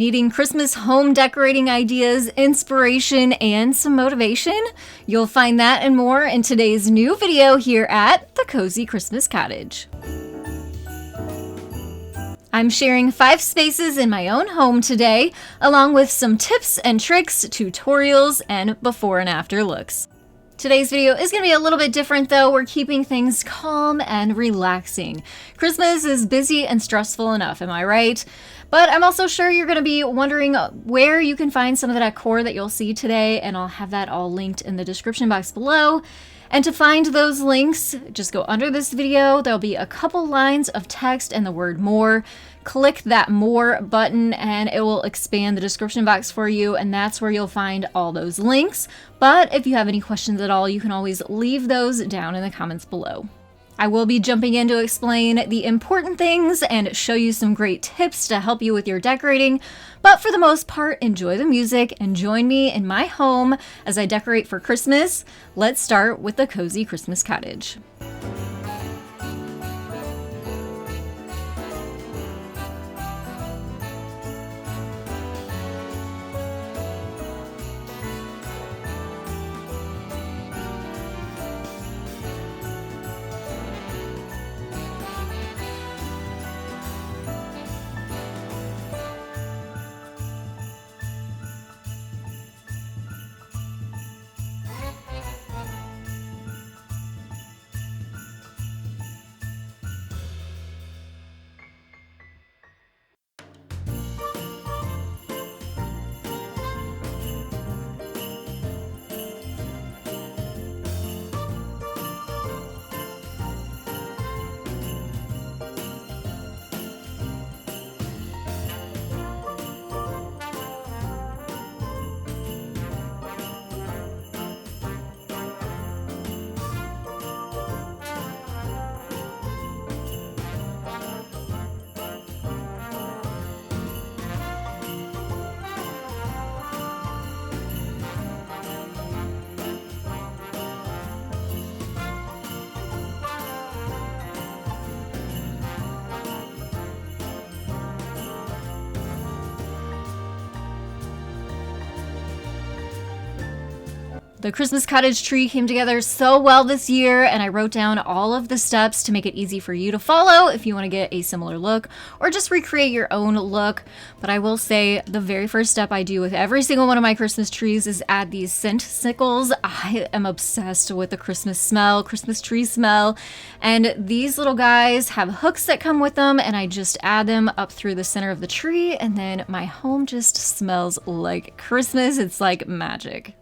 Needing Christmas home decorating ideas, inspiration, and some motivation? You'll find that and more in today's new video here at The Cozy Christmas Cottage. I'm sharing 5 spaces in my own home today, along with some tips and tricks, tutorials, and before and after looks. Today's video is going to be a little bit different though. We're keeping things calm and relaxing. Christmas is busy and stressful enough, am I right? But I'm also sure you're going to be wondering where you can find some of the decor that you'll see today, and I'll have that all linked in the description box below. And to find those links, just go under this video. There'll be a couple lines of text and the word more. Click that more button and it will expand the description box for you, and that's where you'll find all those links. But if you have any questions at all, you can always leave those down in the comments below. I will be jumping in to explain the important things and show you some great tips to help you with your decorating. But for the most part, enjoy the music and join me in my home as I decorate for Christmas. Let's start with the Cozy Christmas Cottage. The Christmas cottage tree came together so well this year, and I wrote down all of the steps to make it easy for you to follow if you want to get a similar look or just recreate your own look. But I will say the very first step I do with every single one of my Christmas trees is add these scent sickles. I am obsessed with the Christmas tree smell, and these little guys have hooks that come with them, and I just add them up through the center of the tree, and then my home just smells like Christmas. It's like magic.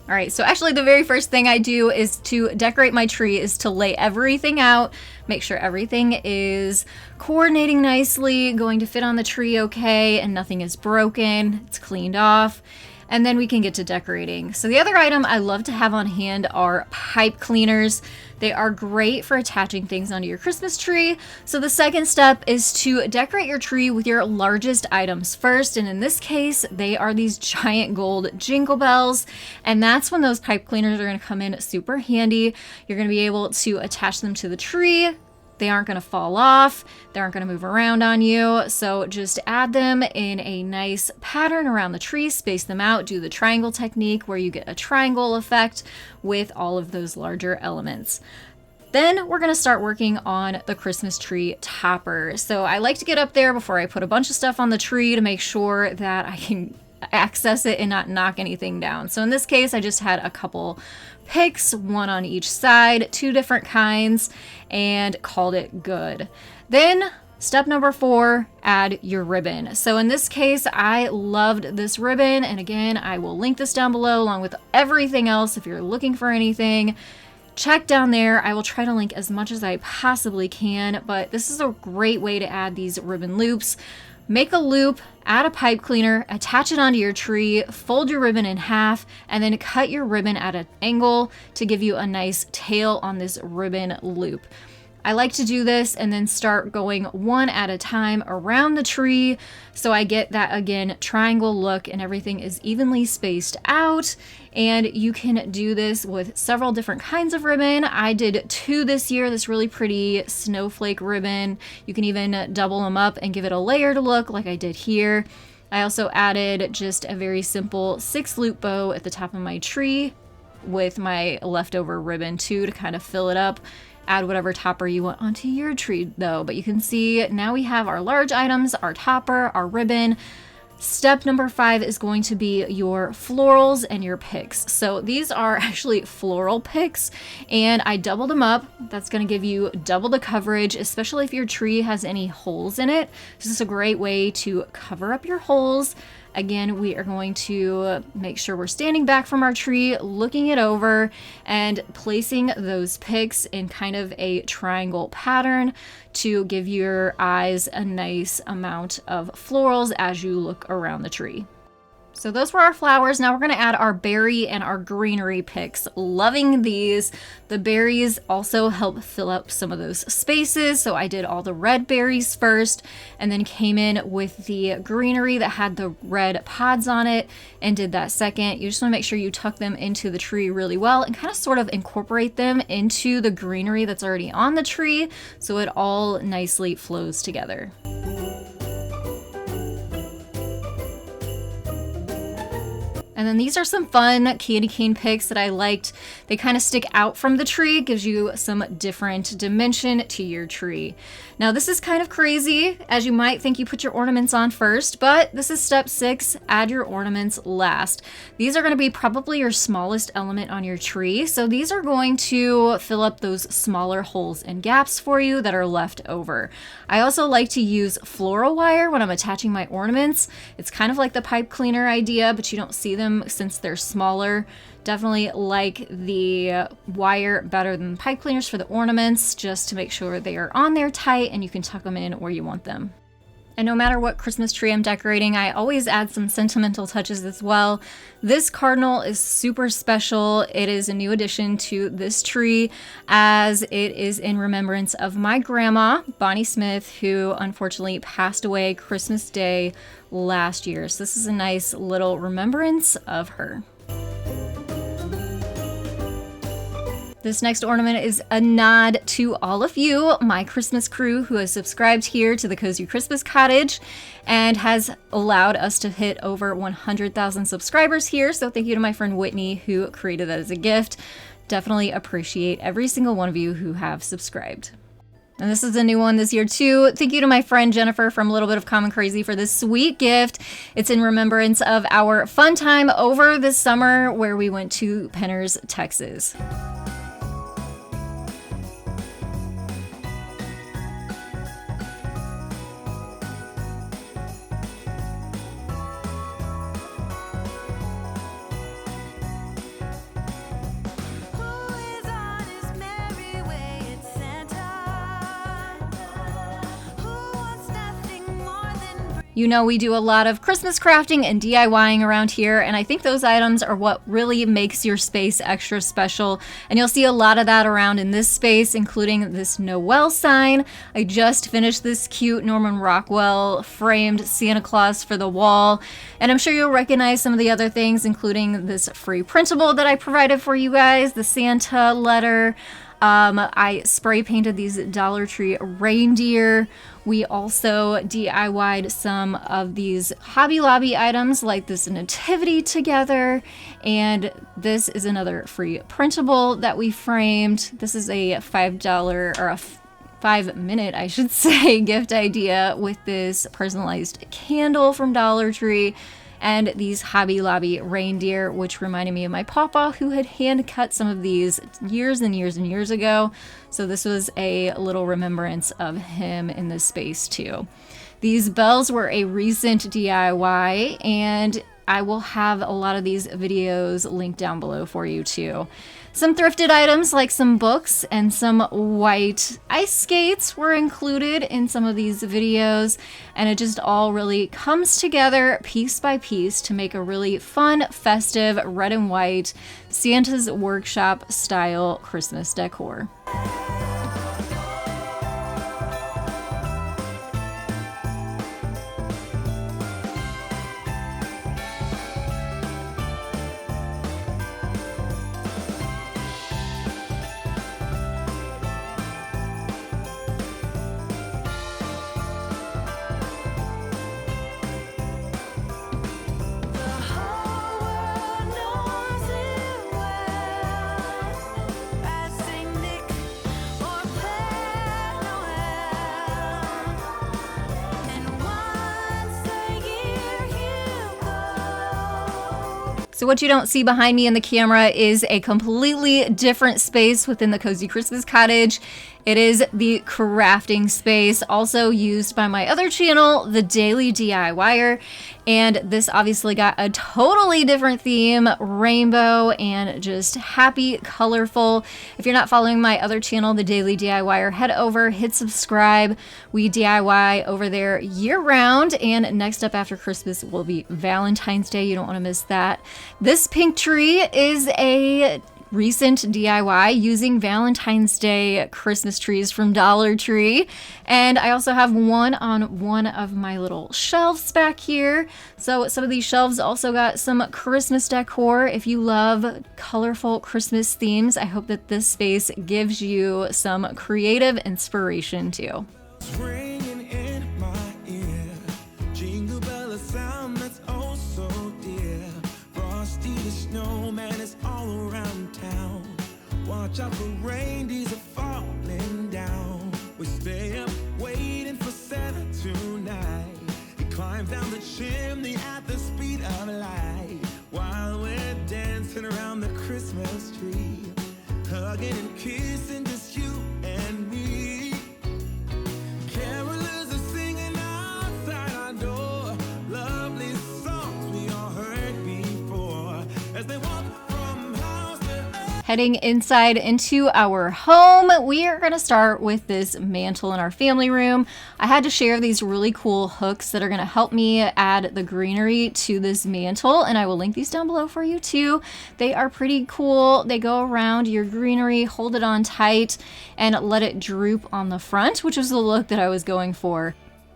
All right, so actually the very first thing I do is to decorate my tree is to lay everything out, make sure everything is coordinating nicely, going to fit on the tree okay, and nothing is broken, it's cleaned off, and then we can get to decorating. So the other item I love to have on hand are pipe cleaners. They are great for attaching things onto your Christmas tree. So the second step is to decorate your tree with your largest items first. And in this case, they are these giant gold jingle bells. And that's when those pipe cleaners are gonna come in super handy. You're gonna be able to attach them to the tree. They aren't going to fall off. They aren't going to move around on you. So just add them in a nice pattern around the tree, space them out, do the triangle technique where you get a triangle effect with all of those larger elements. Then we're going to start working on the Christmas tree topper. So I like to get up there before I put a bunch of stuff on the tree to make sure that I can access it and not knock anything down. So in this case, I just had a couple picks, one on each side, 2 different kinds, and called it good. Then step number 4, add your ribbon. So in this case, I loved this ribbon, and again, I will link this down below along with everything else if you're looking for anything. Check down there. I will try to link as much as I possibly can, but this is a great way to add these ribbon loops. Make a loop, add a pipe cleaner, attach it onto your tree, fold your ribbon in half, and then cut your ribbon at an angle to give you a nice tail on this ribbon loop. I like to do this and then start going one at a time around the tree so I get that, again, triangle look and everything is evenly spaced out. And you can do this with several different kinds of ribbon. I did 2 this year, this really pretty snowflake ribbon. You can even double them up and give it a layered look like I did here. I also added just a very simple 6-loop bow at the top of my tree with my leftover ribbon too to kind of fill it up. Add whatever topper you want onto your tree though. But you can see now we have our large items, our topper, our ribbon. Step number 5 is going to be your florals and your picks. So these are actually floral picks, and I doubled them up. That's going to give you double the coverage, especially if your tree has any holes in it. This is a great way to cover up your holes. Again, we are going to make sure we're standing back from our tree, looking it over, and placing those picks in kind of a triangle pattern to give your eyes a nice amount of florals as you look around the tree. So those were our flowers. Now we're going to add our berry and our greenery picks. Loving these. The berries also help fill up some of those spaces. So I did all the red berries first and then came in with the greenery that had the red pods on it and did that second. You just want to make sure you tuck them into the tree really well and kind of sort of incorporate them into the greenery that's already on the tree so it all nicely flows together. And then these are some fun candy cane picks that I liked. They kind of stick out from the tree, gives you some different dimension to your tree. Now this is kind of crazy, as you might think you put your ornaments on first, but this is step 6, add your ornaments last. These are going to be probably your smallest element on your tree, so these are going to fill up those smaller holes and gaps for you that are left over. I also like to use floral wire when I'm attaching my ornaments. It's kind of like the pipe cleaner idea, but you don't see them since they're smaller. Definitely like the wire better than pipe cleaners for the ornaments, just to make sure they are on there tight and you can tuck them in where you want them. And no matter what Christmas tree I'm decorating, I always add some sentimental touches as well. This cardinal is super special. It is a new addition to this tree as it is in remembrance of my grandma, Bonnie Smith, who unfortunately passed away Christmas Day last year. So this is a nice little remembrance of her. This next ornament is a nod to all of you, my Christmas crew, who has subscribed here to the Cozy Christmas Cottage and has allowed us to hit over 100,000 subscribers here. So thank you to my friend Whitney, who created that as a gift. Definitely appreciate every single one of you who have subscribed. And this is a new one this year too. Thank you to my friend Jennifer from A Little Bit of Common Crazy for this sweet gift. It's in remembrance of our fun time over this summer where we went to Penners, Texas. You know, we do a lot of Christmas crafting and DIYing around here, and I think those items are what really makes your space extra special. And you'll see a lot of that around in this space, including this Noel sign. I just finished this cute Norman Rockwell framed Santa Claus for the wall, and I'm sure you'll recognize some of the other things, including this free printable that I provided for you guys, the Santa letter. I spray painted these Dollar Tree reindeer. We also DIY'd some of these Hobby Lobby items like this nativity together. And this is another free printable that we framed. This is a $5 or a 5-minute, I should say, gift idea with this personalized candle from Dollar Tree. And these Hobby Lobby reindeer, which reminded me of my papa, who had hand cut some of these years and years and years ago. So this was a little remembrance of him in this space too. These bells were a recent DIY, and I will have a lot of these videos linked down below for you too. Some thrifted items like some books and some white ice skates were included in some of these videos, and it just all really comes together piece by piece to make a really fun, festive, red and white Santa's Workshop style Christmas decor. So what you don't see behind me in the camera is a completely different space within the Cozy Christmas Cottage. It is the crafting space, also used by my other channel, The Daily DIYer. And this obviously got a totally different theme, rainbow and just happy, colorful. If you're not following my other channel, The Daily DIYer, head over, hit subscribe. We DIY over there year round. And next up after Christmas will be Valentine's Day. You don't want to miss that. This pink tree is a recent DIY using Valentine's Day Christmas trees from Dollar Tree. And I also have one on one of my little shelves back here. So some of these shelves also got some Christmas decor. If you love colorful Christmas themes, I hope that this space gives you some creative inspiration too. Ringing in my ear, jingle bell, a sound that's oh so dear. Frosty the snowman is all around town. Watch out for reindeers are falling down. We stay up waiting for Santa tonight. He climbs down the chimney at the speed of light, while we're dancing around the Christmas tree, hugging and kissing just you and me. Carolers are singing outside our door, lovely songs we all heard before, as they walk from house to house. Heading inside into our home, we are going to start with this mantle in our family room. I had to share these really cool hooks that are going to help me add the greenery to this mantle, and I will link these down below for you too. They are pretty cool. They go around your greenery, hold it on tight, and let it droop on the front, which was the look that I was going for.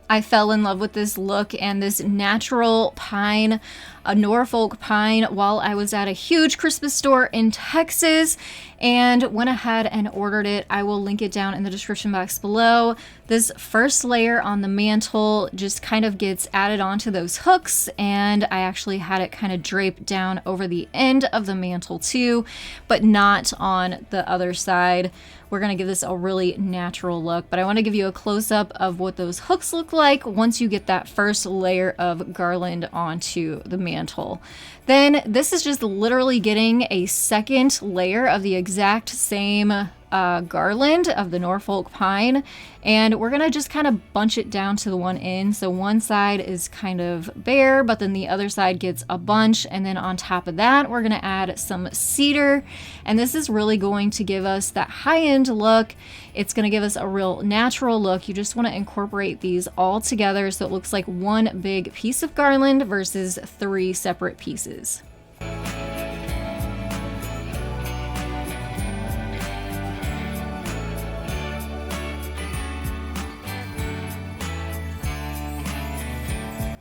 I fell in love with this look and this natural pine, a Norfolk pine, while I was at a huge Christmas store in Texas and went ahead and ordered it. I will link it down in the description box below. This first layer on the mantle just kind of gets added onto those hooks, and I actually had it kind of drape down over the end of the mantle too, but not on the other side. We're going to give this a really natural look, but I want to give you a close-up of what those hooks look like once you get that first layer of garland onto the mantle. Then this is just literally getting a second layer of the exact same garland of the Norfolk pine, and we're gonna just kind of bunch it down to the one end. So one side is kind of bare, but then the other side gets a bunch, and then on top of that we're gonna add some cedar, and this is really going to give us that high-end look. It's gonna give us a real natural look. You just want to incorporate these all together so it looks like one big piece of garland versus 3 separate pieces.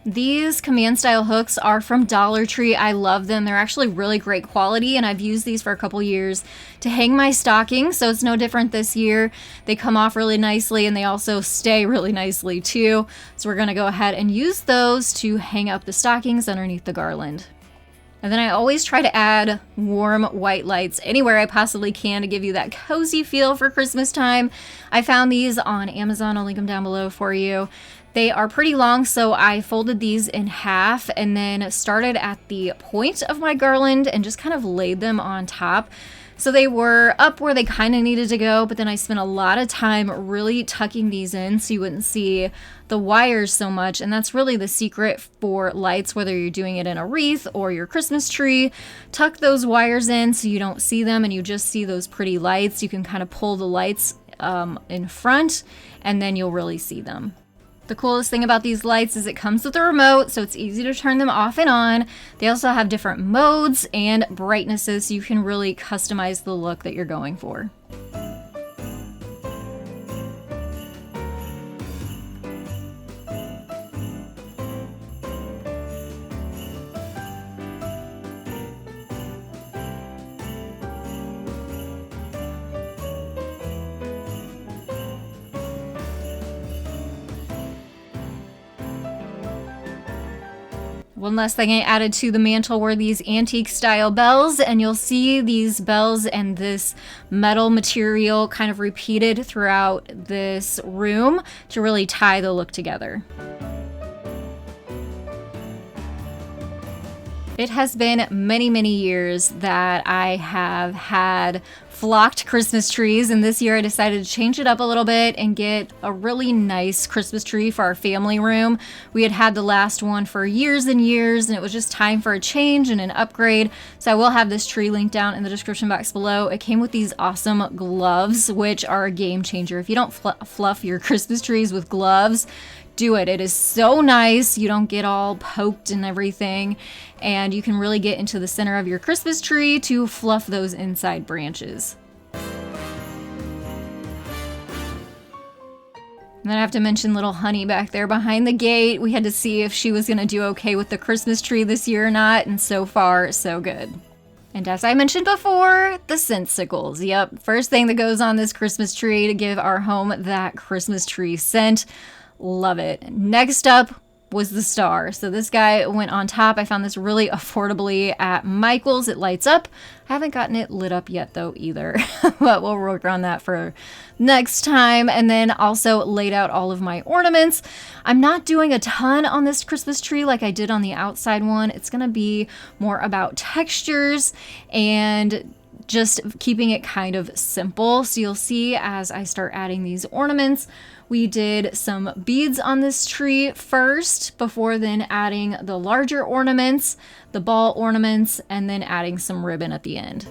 These command style hooks are from Dollar Tree. I love them. They're actually really great quality, and I've used these for a couple years to hang my stockings, so it's no different this year. They come off really nicely, and they also stay really nicely too. So we're gonna go ahead and use those to hang up the stockings underneath the garland. And then I always try to add warm white lights anywhere I possibly can to give you that cozy feel for Christmas time. I found these on Amazon. I'll link them down below for you. They are pretty long, so I folded these in half and then started at the point of my garland and just kind of laid them on top. So they were up where they kind of needed to go, but then I spent a lot of time really tucking these in so you wouldn't see the wires so much. And that's really the secret for lights, whether you're doing it in a wreath or your Christmas tree. Tuck those wires in so you don't see them and you just see those pretty lights. You can kind of pull the lights in front, and then you'll really see them. The coolest thing about these lights is it comes with a remote, so it's easy to turn them off and on. They also have different modes and brightnesses, so you can really customize the look that you're going for. One last thing I added to the mantle were these antique style bells, and you'll see these bells and this metal material kind of repeated throughout this room to really tie the look together. It has been many, many years that I have had flocked Christmas trees, and this year I decided to change it up a little bit and get a really nice Christmas tree for our family room. We had had the last one for years and years, and it was just time for a change and an upgrade. So I will have this tree linked down in the description box below. It came with these awesome gloves, which are a game changer. If you don't fluff your Christmas trees with gloves, do it. It is so nice. You don't get all poked and everything, and you can really get into the center of your Christmas tree to fluff those inside branches. And then I have to mention little Honey back there behind the gate. We had to see if she was going to do okay with the Christmas tree this year or not, and so far, so good. And as I mentioned before, the scentsicles. Yep, first thing that goes on this Christmas tree to give our home that Christmas tree scent. Love it. Next up was the star. So this guy went on top. I found this really affordably at Michael's. It lights up. I haven't gotten it lit up yet though either, but we'll work on that for next time. And then also laid out all of my ornaments. I'm not doing a ton on this Christmas tree like I did on the outside one. It's going to be more about textures and just keeping it kind of simple. So you'll see as I start adding these ornaments, we did some beads on this tree first before then adding the larger ornaments, the ball ornaments, and then adding some ribbon at the end.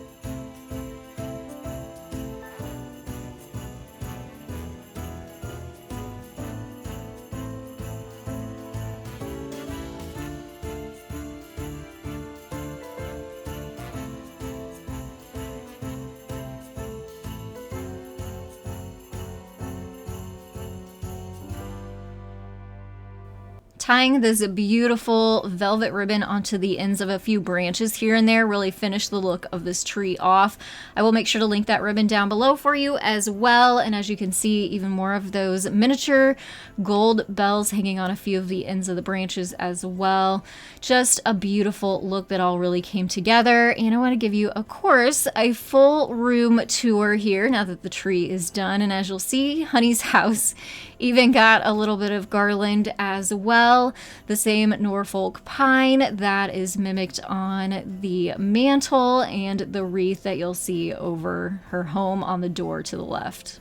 Tying this beautiful velvet ribbon onto the ends of a few branches here and there really finished the look of this tree off. I will make sure to link that ribbon down below for you as well. And as you can see, even more of those miniature gold bells hanging on a few of the ends of the branches as well. Just a beautiful look that all really came together. And I want to give you, of course, a full room tour here now that the tree is done. And as you'll see, Honey's house even got a little bit of garland as well. The same Norfolk pine that is mimicked on the mantle and the wreath that you'll see over her home on the door to the left.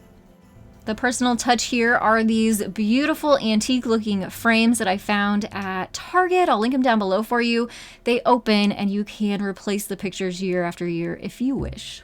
The personal touch here are these beautiful antique looking frames that I found at Target. I'll link them down below for you. They open and you can replace the pictures year after year if you wish.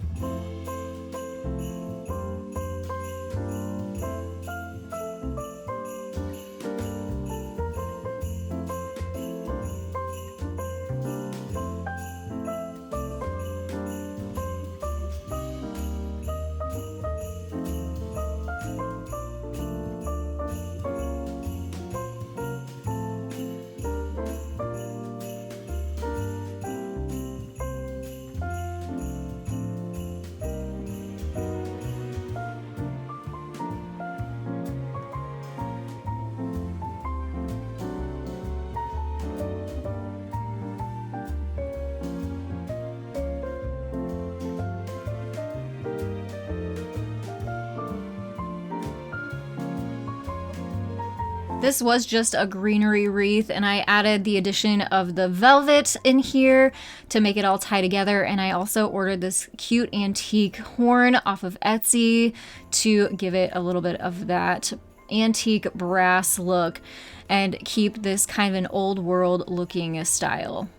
This was just a greenery wreath, and I added the addition of the velvet in here to make it all tie together. And I also ordered this cute antique horn off of Etsy to give it a little bit of that antique brass look and keep this kind of an old world looking style.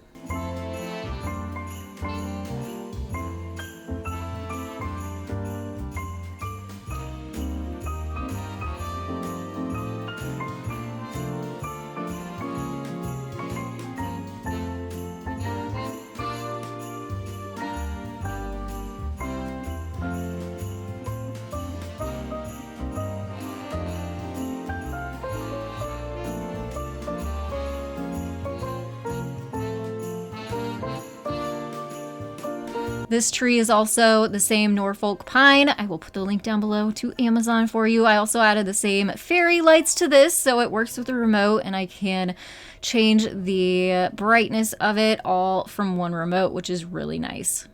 This tree is also the same Norfolk pine. I will put the link down below to Amazon for you. I also added the same fairy lights to this, so it works with the remote and I can change the brightness of it all from one remote, which is really nice.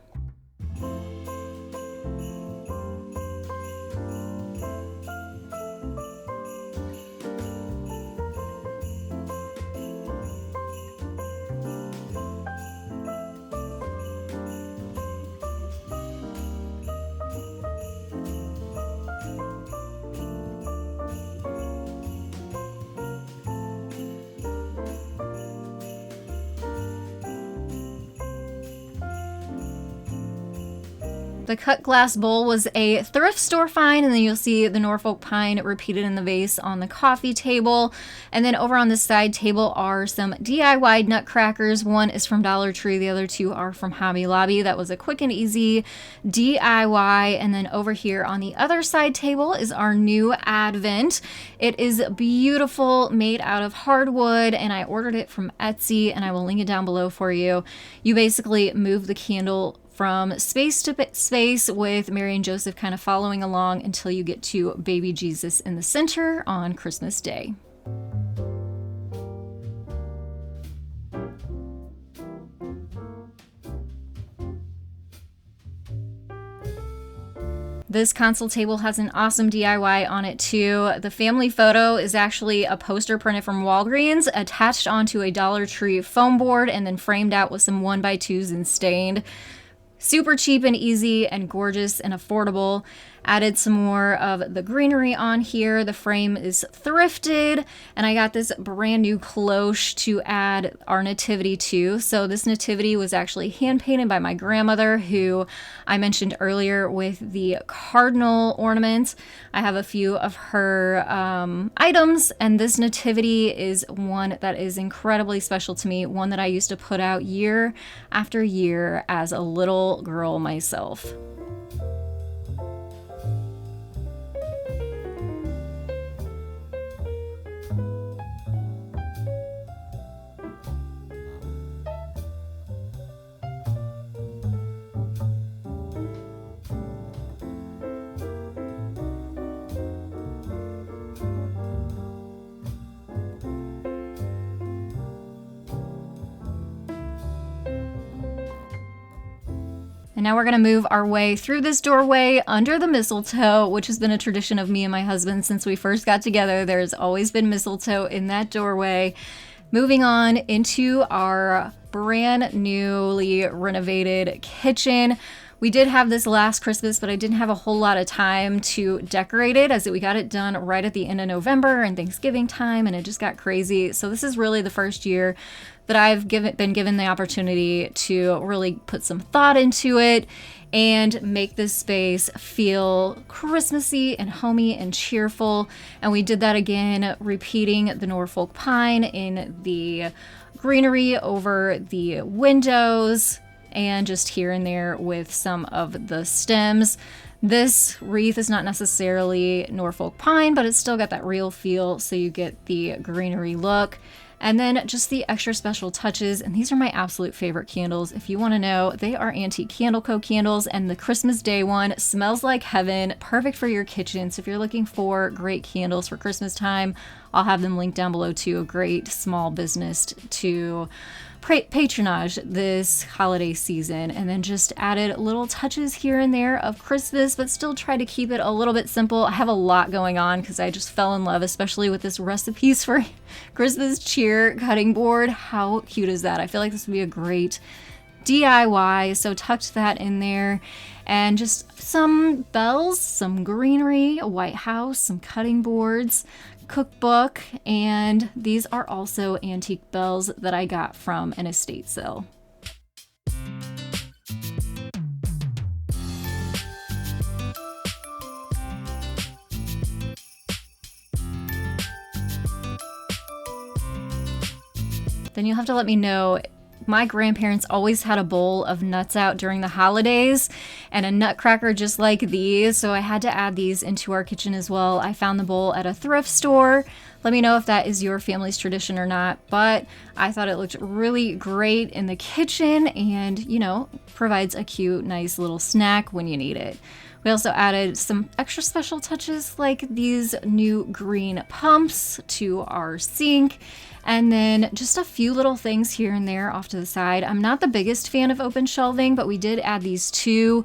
The cut glass bowl was a thrift store find, and then you'll see the Norfolk pine repeated in the vase on the coffee table. And then over on the side table are some DIY nutcrackers. One is from Dollar Tree, the other two are from Hobby Lobby. That was a quick and easy DIY. And then over here on the other side table is our new Advent. It is beautiful, made out of hardwood, and I ordered it from Etsy, and I will link it down below for you. You basically move the candle from space to space with Mary and Joseph kind of following along until you get to baby Jesus in the center on Christmas Day. This console table has an awesome DIY on it too. The family photo is actually a poster printed from Walgreens, attached onto a Dollar Tree foam board, and then framed out with some 1x2s and stained. Super cheap and easy and gorgeous and affordable. Added some more of the greenery on here. The frame is thrifted, and I got this brand new cloche to add our nativity to. So this nativity was actually hand painted by my grandmother, who I mentioned earlier with the cardinal ornaments. I have a few of her items, and this nativity is one that is incredibly special to me, one that I used to put out year after year as a little girl myself. And now we're going to move our way through this doorway under the mistletoe, which has been a tradition of me and my husband since we first got together. There's always been mistletoe in that doorway. Moving on into our brand newly renovated kitchen. We did have this last Christmas, but I didn't have a whole lot of time to decorate it, as we got it done right at the end of November and Thanksgiving time, and it just got crazy. So this is really the first year that I've been given the opportunity to really put some thought into it and make this space feel Christmassy and homey and cheerful. And we did that again, repeating the Norfolk pine in the greenery over the windows and just here and there with some of the stems. This wreath is not necessarily Norfolk pine, but it's still got that real feel, so you get the greenery look. And then just the extra special touches, and these are my absolute favorite candles. If you want to know, they are Antique Candle Co. candles, and the Christmas Day one smells like heaven, perfect for your kitchen. So if you're looking for great candles for Christmas time, I'll have them linked down below to a great small business to patronage this holiday season. And then just added little touches here and there of Christmas, but still try to keep it a little bit simple. I have a lot going on because I just fell in love, especially with this recipes for Christmas cheer cutting board. How cute is that? I feel like this would be a great DIY, so tucked that in there. And just some bells, some greenery, a White House, some cutting boards, cookbook, and these are also antique bells that I got from an estate sale. Then you'll have to let me know. My grandparents always had a bowl of nuts out during the holidays and a nutcracker just like these, so I had to add these into our kitchen as well. I found the bowl at a thrift store. Let me know if that is your family's tradition or not, but I thought it looked really great in the kitchen and, you know, provides a cute, nice little snack when you need it. We also added some extra special touches like these new green pumps to our sink. And then just a few little things here and there off to the side. I'm not the biggest fan of open shelving, but we did add these two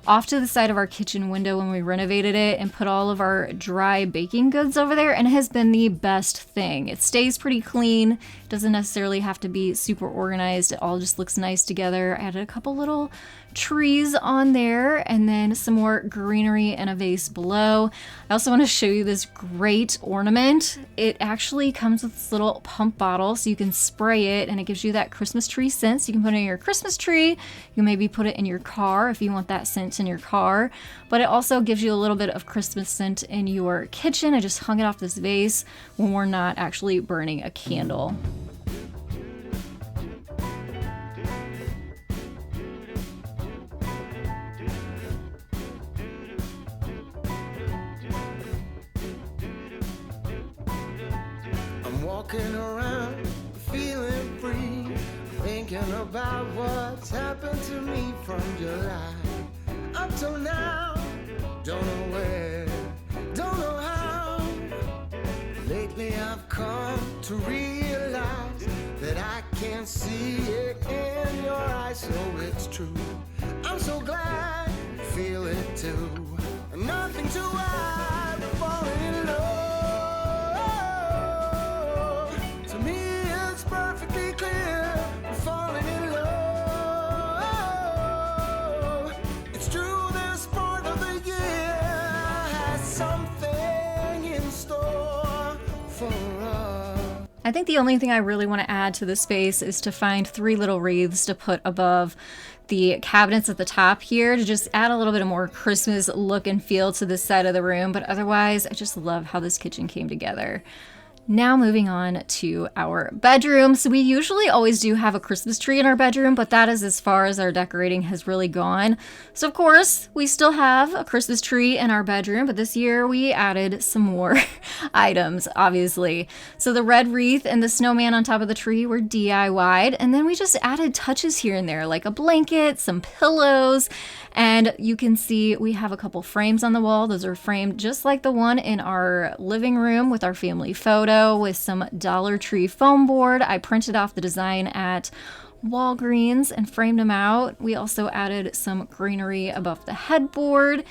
off to the side of our kitchen window when we renovated it and put all of our dry baking goods over there, and it has been the best thing. It stays pretty clean. It doesn't necessarily have to be super organized. It all just looks nice together. I added a couple little trees on there and then some more greenery in a vase below. I also want to show you this great ornament. It actually comes with this little pump bottle so you can spray it and it gives you that Christmas tree scent. So you can put it in your Christmas tree. You can maybe put it in your car if you want that scent in your car. But it also gives you a little bit of Christmas scent in your kitchen. I just hung it off this vase when we're not actually burning a candle. Walking around, feeling free, thinking about what's happened to me from July up till now. Don't know where, don't know how. Lately I've come to realize that I can't see it in your eyes, so it's true. I'm so glad you feel it too. Nothing to hide, falling in love. Perfectly clear, we're falling in love. It's true, this part of the year has something in store for us. I think the only thing I really want to add to this space is to find 3 little wreaths to put above the cabinets at the top here to just add a little bit of more Christmas look and feel to this side of the room. But otherwise, I just love how this kitchen came together. Now moving on to our bedroom. So we usually always do have a Christmas tree in our bedroom, but that is as far as our decorating has really gone. So of course, we still have a Christmas tree in our bedroom, but this year we added some more items, obviously. So the red wreath and the snowman on top of the tree were DIY'd, and then we just added touches here and there, like a blanket, some pillows, and you can see we have a couple frames on the wall. Those are framed just like the one in our living room with our family photo with some Dollar Tree foam board. I printed off the design at Walgreens and framed them out. We also added some greenery above the headboard.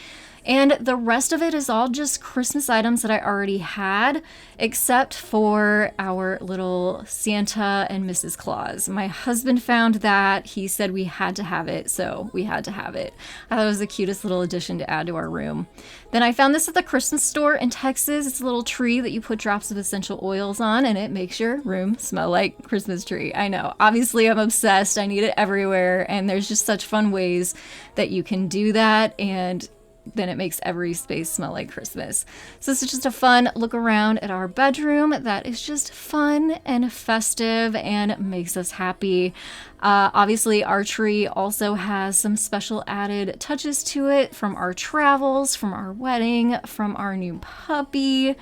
And the rest of it is all just Christmas items that I already had, except for our little Santa and Mrs. Claus. My husband found that. He said we had to have it, so we had to have it. I thought it was the cutest little addition to add to our room. Then I found this at the Christmas store in Texas. It's a little tree that you put drops of essential oils on, and it makes your room smell like Christmas tree. I know. Obviously, I'm obsessed. I need it everywhere, and there's just such fun ways that you can do that, and then it makes every space smell like Christmas. So this is just a fun look around at our bedroom that is just fun and festive and makes us happy. Obviously, our tree also has some special added touches to it from our travels, from our wedding, from our new puppy,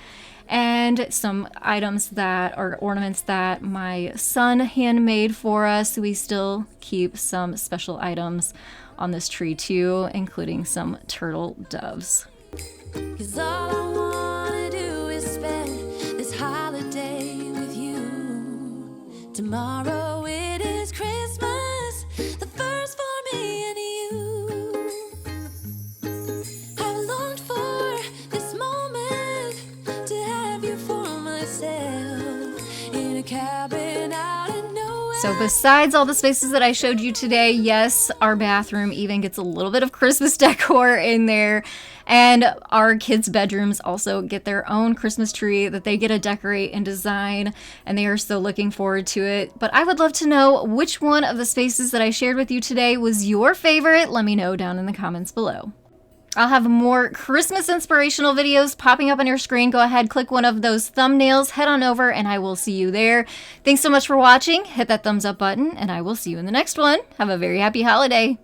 and some items that are ornaments that my son handmade for us. We still keep some special items on this tree too, including some turtle doves. 'Cause all I wanna do is spend this holiday with you. Tomorrow it is Christmas, the first for me and you. I've longed for this moment to have you for myself in a cabin out in nowhere. So besides all the spaces that I showed you today, yes, our bathroom even gets a little bit of Christmas decor in there. And our kids' bedrooms also get their own Christmas tree that they get to decorate and design, and they are so looking forward to it. But I would love to know which one of the spaces that I shared with you today was your favorite. Let me know down in the comments below. I'll have more Christmas inspirational videos popping up on your screen. Go ahead, click one of those thumbnails, head on over, and I will see you there. Thanks so much for watching. Hit that thumbs up button, and I will see you in the next one. Have a very happy holiday.